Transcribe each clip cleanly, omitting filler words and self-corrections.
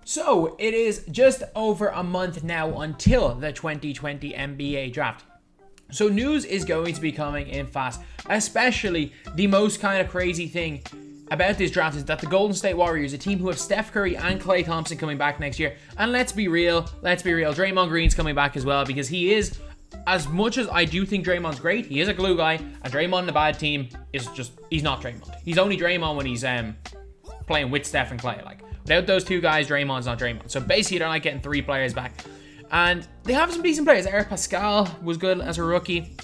So, it is just over a month now until the 2020 NBA draft. So, news is going to be coming in fast, especially the most kind of crazy thing about this draft is that the Golden State Warriors, a team who have Steph Curry and Klay Thompson coming back next year, and let's be real, Draymond Green's coming back as well, because he is, as much as I do think Draymond's great, he is a glue guy, and Draymond in a bad team is just, he's not Draymond. He's only Draymond when he's playing with Steph and Klay. Like, without those two guys, Draymond's not Draymond. So basically, they're not getting three players back. And they have some decent players. Eric Pascal was good as a rookie.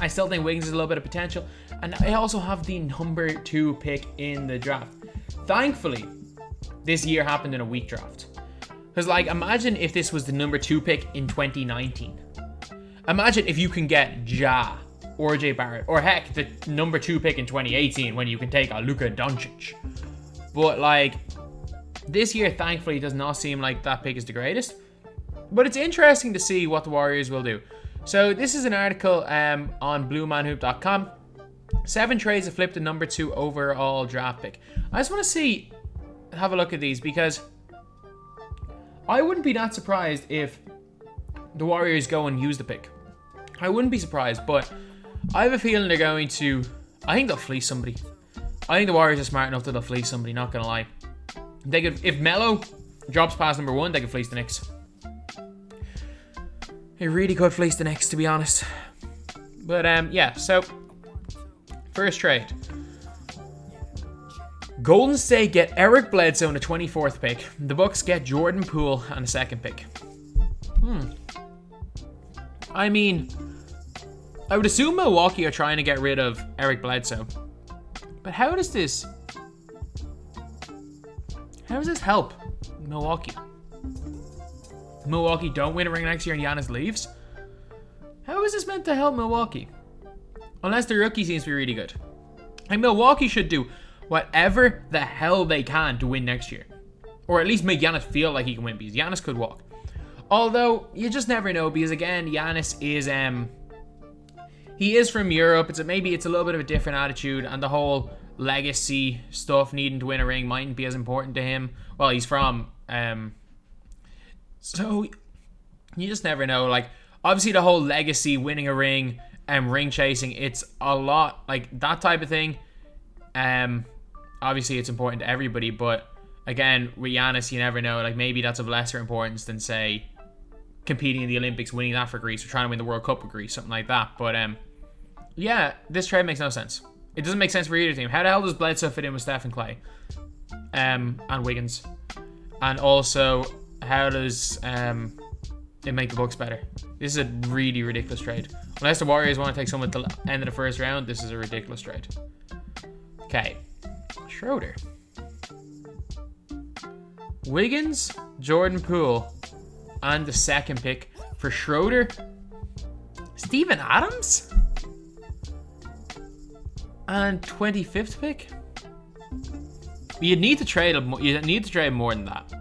I still think Wiggins has a little bit of potential. And I also have the number 2 pick in the draft. Thankfully, this year happened in a weak draft. Because, like, imagine if this was the number 2 pick in 2019. Imagine if you can get Ja or RJ Barrett. Or heck, the number 2 pick in 2018 when you can take a Luka Doncic. But, like, this year, thankfully, does not seem like that pick is the greatest. But it's interesting to see what the Warriors will do. So this is an article on bluemanhoop.com. 7 trades have flipped the number 2 overall draft pick. I just want to have a look at these because I wouldn't be that surprised if the Warriors go and use the pick. I wouldn't be surprised, but I have a feeling they're going to... I think they'll fleece somebody. I think the Warriors are smart enough that they'll fleece somebody, not going to lie. They could, if Melo drops past number 1, they could fleece the Knicks. They really could fleece the Knicks, to be honest. But, yeah, so... First trade. Golden State get Eric Bledsoe on the 24th pick. The Bucks get Jordan Poole on the 2nd pick. I mean, I would assume Milwaukee are trying to get rid of Eric Bledsoe. But how does this help Milwaukee? Milwaukee don't win a ring next year and Giannis leaves? How is this meant to help Milwaukee? Unless the rookie seems to be really good. Like, Milwaukee should do whatever the hell they can to win next year. Or at least make Giannis feel like he can win, because Giannis could walk. Although, you just never know, because again, Giannis is, he is from Europe. Maybe it's a little bit of a different attitude, and the whole legacy stuff, needing to win a ring, mightn't be as important to him. Well, he's from, so, you just never know. Like, obviously the whole legacy, winning a ring, ring chasing, it's a lot, like, that type of thing. Obviously it's important to everybody, but again, with Giannis, you never know. Like, maybe that's of lesser importance than, say, competing in the Olympics, winning that for Greece, or trying to win the World Cup with Greece, something like that. But yeah, this trade makes no sense. It doesn't make sense for either team. How the hell does Bledsoe fit in with Steph and Klay? And Wiggins? And also, how does it make the Bucks better? This is a really ridiculous trade. Unless the Warriors want to take someone at the end of the first round, this is a ridiculous trade. Okay. Schroeder. Wiggins, Jordan Poole, and the 2nd pick for Schroeder. Steven Adams? And 25th pick? You need to trade more than that.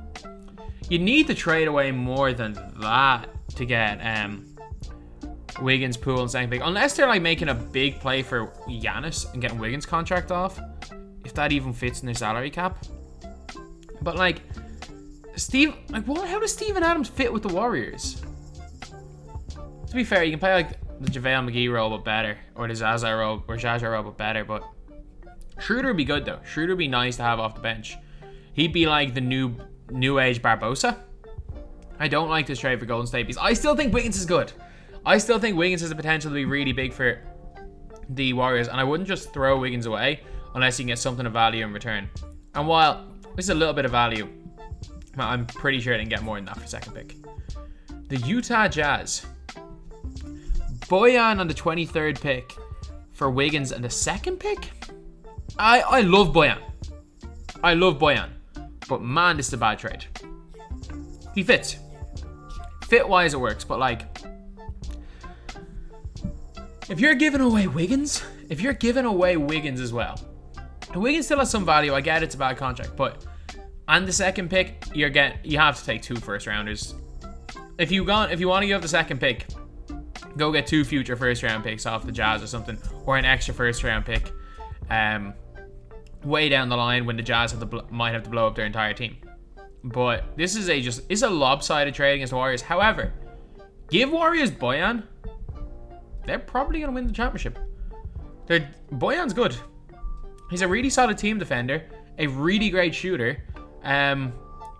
You need to trade away more than that to get Wiggins, Poole, and 2nd pick. Unless they're like making a big play for Giannis and getting Wiggins' contract off. If that even fits in their salary cap. But like, how does Steven Adams fit with the Warriors? To be fair, you can play like the JaVale McGee role but better. Or the Zaza role, or Jaja role but better. But Schroeder would be good though. Schroeder would be nice to have off the bench. He'd be like the new age Barbosa. I don't like this trade for Golden State because I still think Wiggins is good. I still think Wiggins has the potential to be really big for the Warriors, and I wouldn't just throw Wiggins away unless you can get something of value in return. And while this is a little bit of value, I'm pretty sure they can get more than that for 2nd pick. The Utah Jazz. Bojan on the 23rd pick for Wiggins and the 2nd pick? I love Bojan. I love Bojan. But man, this is a bad trade. He fits. Fit-wise, it works, but like, if you're giving away Wiggins as well, and Wiggins still has some value, I get it's a bad contract, but on the 2nd pick, you have to take 2 first rounders. If you want to give up the 2nd pick, go get 2 future first round picks off the Jazz or something, or an extra first round pick. Way down the line when the Jazz might have to blow up their entire team. But this is it's a lopsided trade against the Warriors. However, give Warriors Bojan, they're probably going to win the championship. Bojan's good. He's a really solid team defender, a really great shooter, and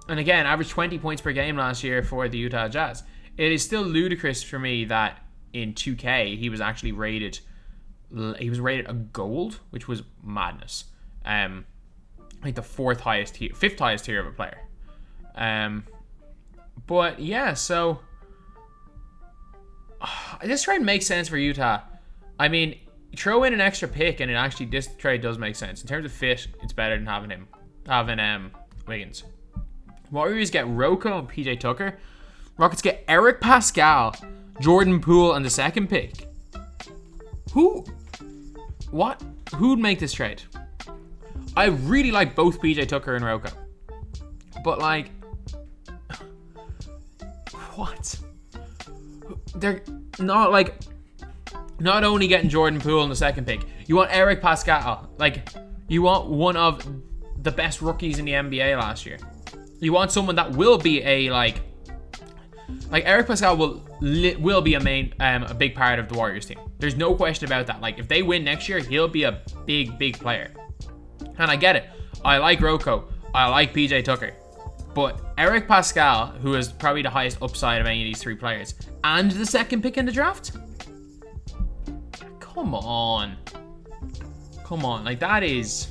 again, averaged 20 points per game last year for the Utah Jazz. It is still ludicrous for me that in 2K he was actually rated. He was rated a gold, which was madness. Like the fifth highest tier of a player. But yeah, so this trade makes sense for Utah. I mean, throw in an extra pick, and this trade does make sense in terms of fit. It's better than having Wiggins. Warriors get Rocco and PJ Tucker. Rockets get Eric Pascal, Jordan Poole, and the second pick. Who'd make this trade? I really like both PJ Tucker and Rocco, but like, what? They're not like. Not only getting Jordan Poole in the second pick, you want Eric Pascal. Like, you want one of the best rookies in the NBA last year. You want someone that will be like Eric Pascal will be a big part of the Warriors team. There's no question about that. Like, if they win next year, he'll be a big player. And I get it. I like Rocco. I like PJ Tucker. But Eric Pascal, who is probably the highest upside of any of these three players, and the second pick in the draft? Come on. Like, that is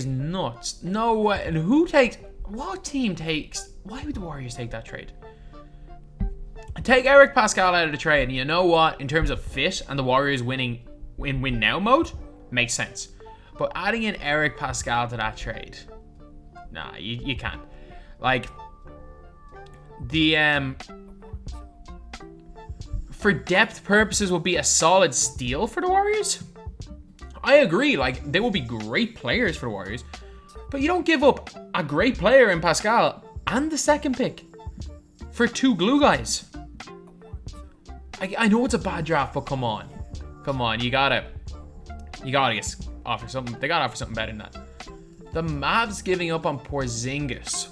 nuts. No way. And what team takes, why would the Warriors take that trade? Take Eric Pascal out of the trade, and you know what? In terms of fit and the Warriors winning in win now mode, makes sense. But adding in Eric Pascal to that trade, nah, you can't. Like, for depth purposes, would be a solid steal for the Warriors. I agree, like, they will be great players for the Warriors, but you don't give up a great player in Pascal and the second pick for two glue guys. I know it's a bad draft, but come on, you gotta offer something. They gotta offer something better than that. The Mavs giving up on Porzingis.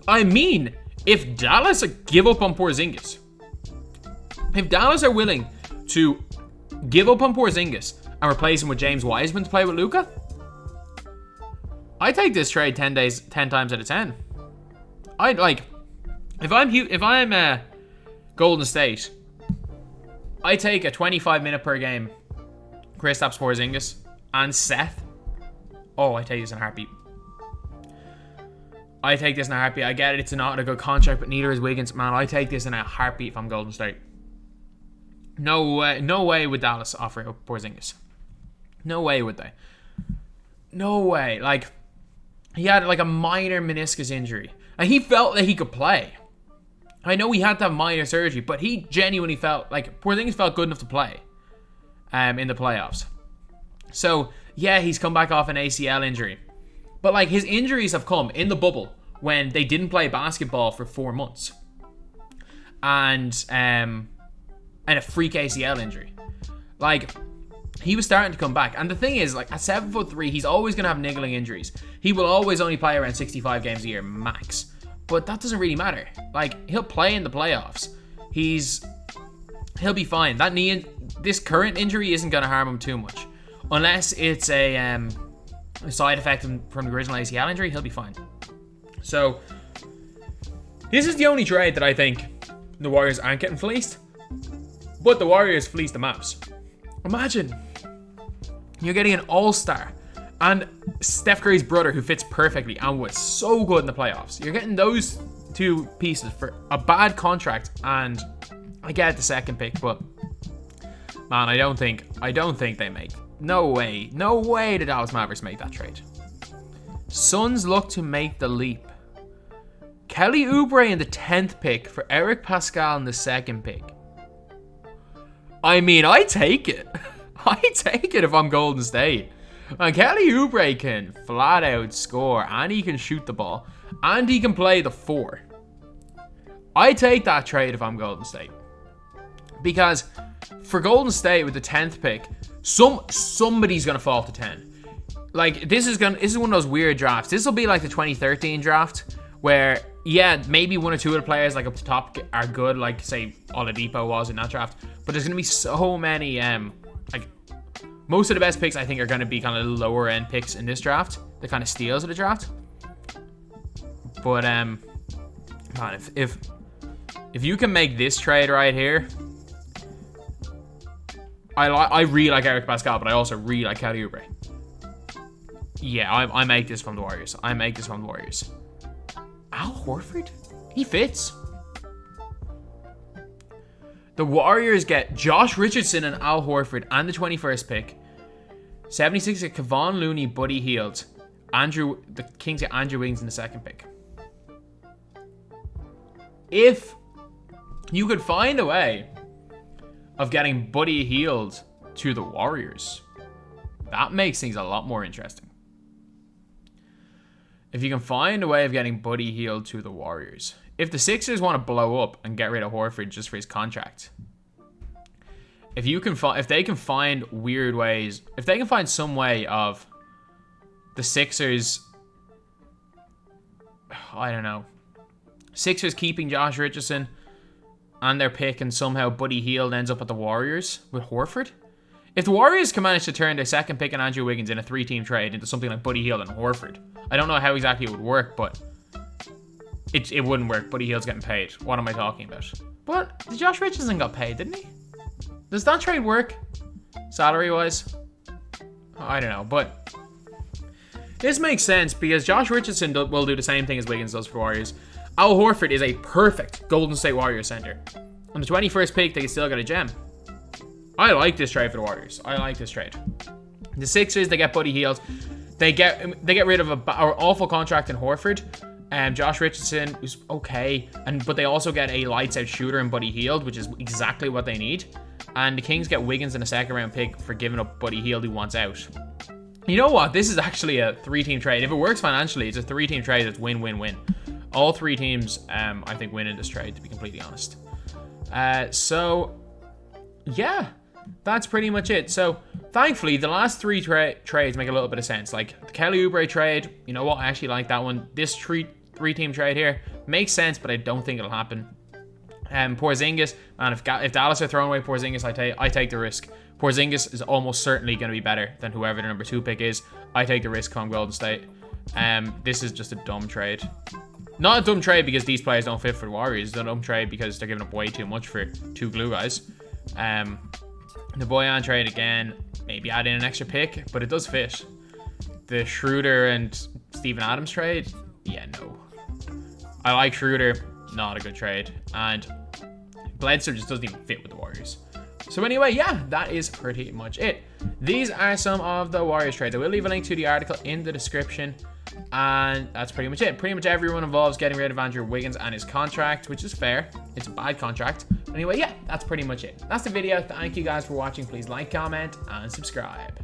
I mean, if Dallas give up on Porzingis, if Dallas are willing to give up on Porzingis and replace him with James Wiseman to play with Luka, I take this trade 10 times out of 10. I'd like, if I'm Golden State, I take a 25 minute per game Kristaps Porzingis and Seth. Oh, I take this in a heartbeat. I get it, it's not a good contract, but neither is Wiggins. Man, I take this in a heartbeat if I'm Golden State. No way would Dallas offer up Porzingis. No way would they. No way. Like, he had like a minor meniscus injury, and he felt that he could play. I know he had to have minor surgery, but he genuinely felt like Porzingis felt good enough to play in the playoffs. So, yeah, he's come back off an ACL injury. But like, his injuries have come in the bubble when they didn't play basketball for 4 months. And a freak ACL injury. Like, he was starting to come back. And the thing is, like, at 7'3", he's always going to have niggling injuries. He will always only play around 65 games a year max. But that doesn't really matter. Like, he'll play in the playoffs. He'll be fine. This current injury isn't going to harm him too much. Unless it's a side effect from the original ACL injury, he'll be fine. So, this is the only trade that I think the Warriors aren't getting fleeced. But the Warriors fleeced the Mavs. Imagine you're getting an all-star and Steph Curry's brother, who fits perfectly and was so good in the playoffs. You're getting those two pieces for a bad contract, and I get the second pick, but man, I don't think they make. No way the Dallas Mavericks make that trade. Suns look to make the leap. Kelly Oubre in the 10th pick for Eric Pascal in the second pick. I mean, I take it. I take it if I'm Golden State. And Kelly Oubre can flat out score, and he can shoot the ball, and he can play the 4. I take that trade if I'm Golden State. Because for Golden State with the 10th pick, somebody's going to fall to 10. like, this is one of those weird drafts. This will be like the 2013 draft, where, yeah, maybe one or two of the players, like, up the top are good, like, say, Oladipo was in that draft. But there's going to be so many, like, most of the best picks, I think, are going to be kind of lower-end picks in this draft. The kind of steals of the draft. But, man, if you can make this trade right here, I really like Eric Pascal, but I also really like Kelly Oubre. Yeah, I make this from the Warriors. I make this from the Warriors. Al Horford? He fits. The Warriors get Josh Richardson and Al Horford and the 21st pick. 76 get Kevon Looney, Buddy Hield. The Kings get Andrew Wiggins in the second pick. If you could find a way of getting Buddy Hield to the Warriors, that makes things a lot more interesting. If you can find a way of getting Buddy Hield to the Warriors. If the Sixers want to blow up and get rid of Horford just for his contract, if they can find weird ways, if they can find some way of the Sixers, I don't know, Sixers keeping Josh Richardson and their pick, and somehow Buddy Hield ends up at the Warriors with Horford. If the Warriors can manage to turn their second pick and Andrew Wiggins in a 3-team trade into something like Buddy Hield and Horford, I don't know how exactly it would work, but it wouldn't work. Buddy Hield's getting paid. What am I talking about? But Josh Richardson got paid, didn't he? Does that trade work salary-wise? I don't know, but this makes sense because Josh Richardson will do the same thing as Wiggins does for Warriors. Al Horford is a perfect Golden State Warriors center. On the 21st pick, they still got a gem. I like this trade for the Warriors. I like this trade. The Sixers, they get Buddy Hield. They get rid of an awful contract in Horford. Josh Richardson, who's okay, but they also get a lights-out shooter in Buddy Hield, which is exactly what they need. And the Kings get Wiggins in a second-round pick for giving up Buddy Hield, who wants out. You know what? This is actually a 3-team trade. If it works financially, it's a 3-team trade. It's win-win-win. All 3 teams, I think, win in this trade, to be completely honest. So, yeah, that's pretty much it. So, thankfully, the last 3 trades make a little bit of sense. Like, the Kelly Oubre trade, you know what? I actually like that one. This 3-team trade here makes sense, but I don't think it'll happen. Porzingis, man, if Dallas are throwing away Porzingis, I take the risk. Porzingis is almost certainly going to be better than whoever the number 2 pick is. I take the risk from Golden State. This is just a dumb trade. Not a dumb trade because these players don't fit for the Warriors. It's a dumb trade because they're giving up way too much for 2 glue guys. The Bojan trade, again, maybe add in an extra pick, but it does fit. The Schroeder and Steven Adams trade, yeah, no. I like Schroeder, not a good trade. And Bledsoe just doesn't even fit with the Warriors. So anyway, yeah, that is pretty much it. These are some of the Warriors trades. I will leave a link to the article in the description. And that's pretty much it. Pretty much everyone involves getting rid of Andrew Wiggins and his contract, which is fair. It's a bad contract. Anyway, yeah, that's pretty much it. That's the video. Thank you guys for watching. Please like, comment, and subscribe.